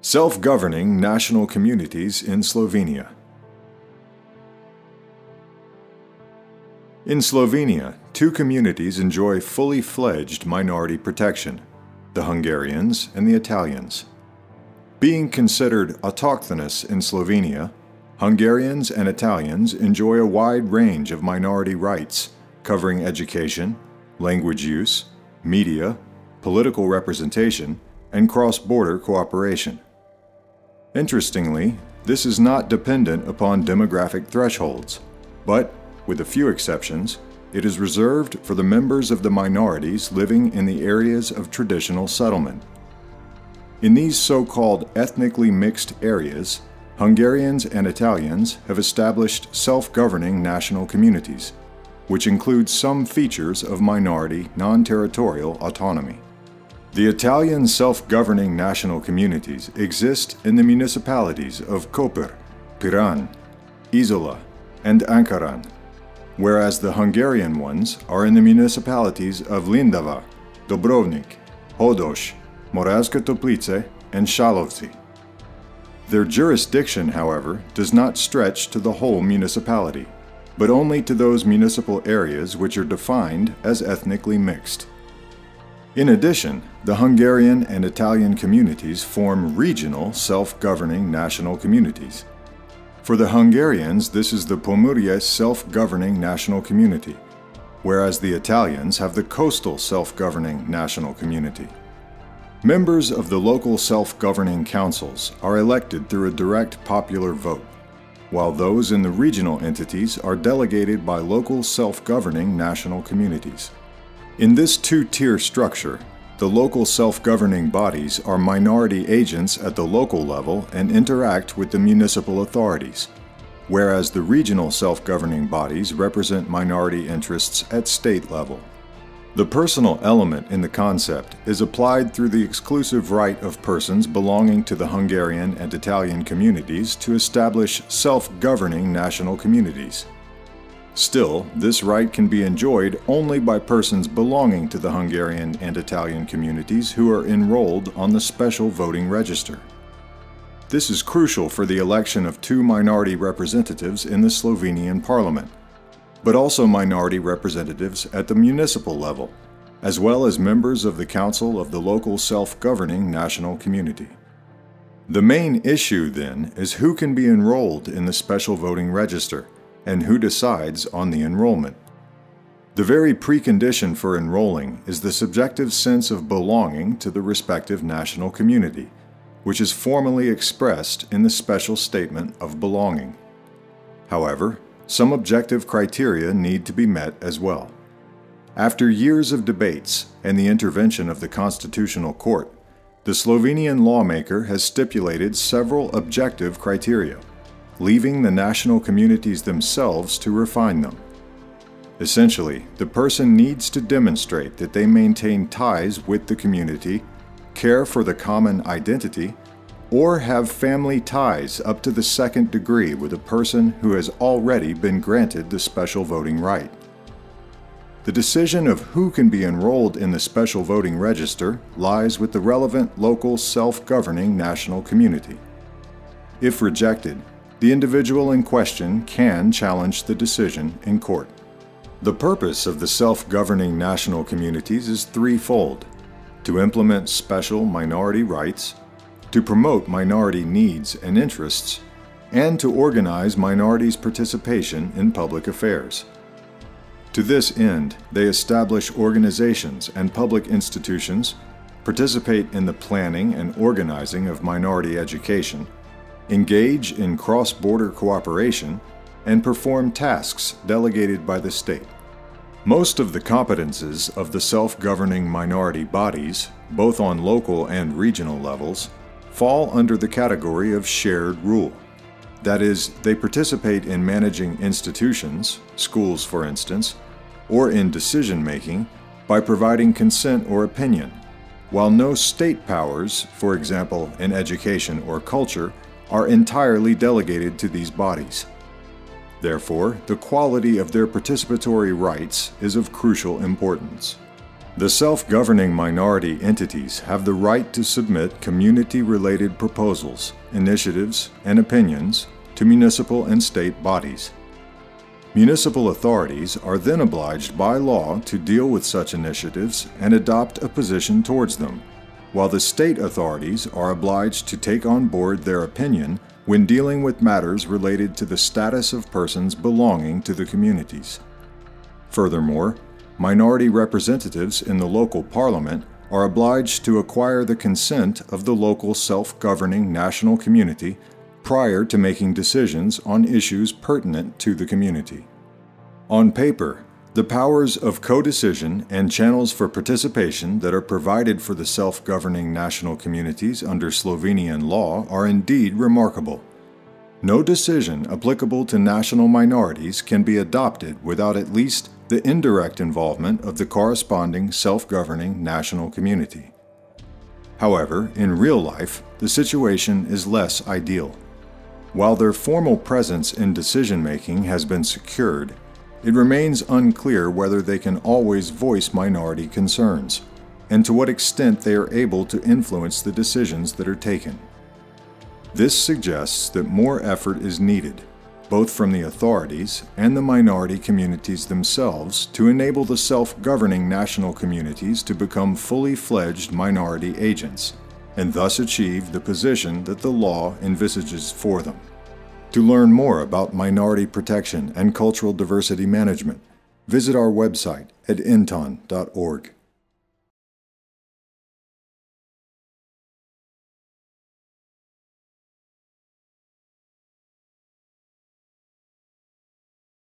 Self-governing national communities in Slovenia. In Slovenia, two communities enjoy fully fledged minority protection, the Hungarians and the Italians. Being considered autochthonous in Slovenia, Hungarians and Italians enjoy a wide range of minority rights covering education, language use, media, political representation, and cross-border cooperation. Interestingly, this is not dependent upon demographic thresholds, but, with a few exceptions, it is reserved for the members of the minorities living in the areas of traditional settlement. In these so-called ethnically mixed areas, Hungarians and Italians have established self-governing national communities, which include some features of minority non-territorial autonomy. The Italian self-governing national communities exist in the municipalities of Koper, Piran, Izola, and Ankaran, whereas the Hungarian ones are in the municipalities of Lendava, Dobrovnik, Hodoš, Moravske Toplice, and Šalovci. Their jurisdiction, however, does not stretch to the whole municipality, but only to those municipal areas which are defined as ethnically mixed. In addition, the Hungarian and Italian communities form regional self-governing national communities. For the Hungarians, this is the Pomurje self-governing national community, whereas the Italians have the coastal self-governing national community. Members of the local self-governing councils are elected through a direct popular vote, while those in the regional entities are delegated by local self-governing national communities. In this two-tier structure, the local self-governing bodies are minority agents at the local level and interact with the municipal authorities, whereas the regional self-governing bodies represent minority interests at state level. The personal element in the concept is applied through the exclusive right of persons belonging to the Hungarian and Italian communities to establish self-governing national communities. Still, this right can be enjoyed only by persons belonging to the Hungarian and Italian communities who are enrolled on the special voting register. This is crucial for the election of two minority representatives in the Slovenian parliament, but also minority representatives at the municipal level, as well as members of the council of the local self-governing national community. The main issue, then, is who can be enrolled in the special voting register, and who decides on the enrollment. The very precondition for enrolling is the subjective sense of belonging to the respective national community, which is formally expressed in the special statement of belonging. However, some objective criteria need to be met as well. After years of debates and the intervention of the Constitutional Court, the Slovenian lawmaker has stipulated several objective criteria, leaving the national communities themselves to refine them. Essentially, the person needs to demonstrate that they maintain ties with the community, care for the common identity, or have family ties up to the second degree with a person who has already been granted the special voting right. The decision of who can be enrolled in the special voting register lies with the relevant local self-governing national community. If rejected, the individual in question can challenge the decision in court. The purpose of the self-governing national communities is threefold: to implement special minority rights, to promote minority needs and interests, and to organize minorities' participation in public affairs. To this end, they establish organizations and public institutions, participate in the planning and organizing of minority education, engage in cross-border cooperation, and perform tasks delegated by the state. Most of the competences of the self-governing minority bodies, both on local and regional levels, fall under the category of shared rule. That is, they participate in managing institutions, schools for instance, or in decision-making by providing consent or opinion, while no state powers, for example in education or culture, are entirely delegated to these bodies. Therefore, the quality of their participatory rights is of crucial importance. The self-governing minority entities have the right to submit community-related proposals, initiatives, and opinions to municipal and state bodies. Municipal authorities are then obliged by law to deal with such initiatives and adopt a position towards them, while the state authorities are obliged to take on board their opinion when dealing with matters related to the status of persons belonging to the communities. Furthermore, minority representatives in the local parliament are obliged to acquire the consent of the local self-governing national community prior to making decisions on issues pertinent to the community. On paper, the powers of co-decision and channels for participation that are provided for the self-governing national communities under Slovenian law are indeed remarkable. No decision applicable to national minorities can be adopted without at least the indirect involvement of the corresponding self-governing national community. However, in real life, the situation is less ideal. While their formal presence in decision-making has been secured, it remains unclear whether they can always voice minority concerns, and to what extent they are able to influence the decisions that are taken. This suggests that more effort is needed, both from the authorities and the minority communities themselves, to enable the self-governing national communities to become fully fledged minority agents, and thus achieve the position that the law envisages for them. To learn more about minority protection and cultural diversity management, visit our website at entan.org.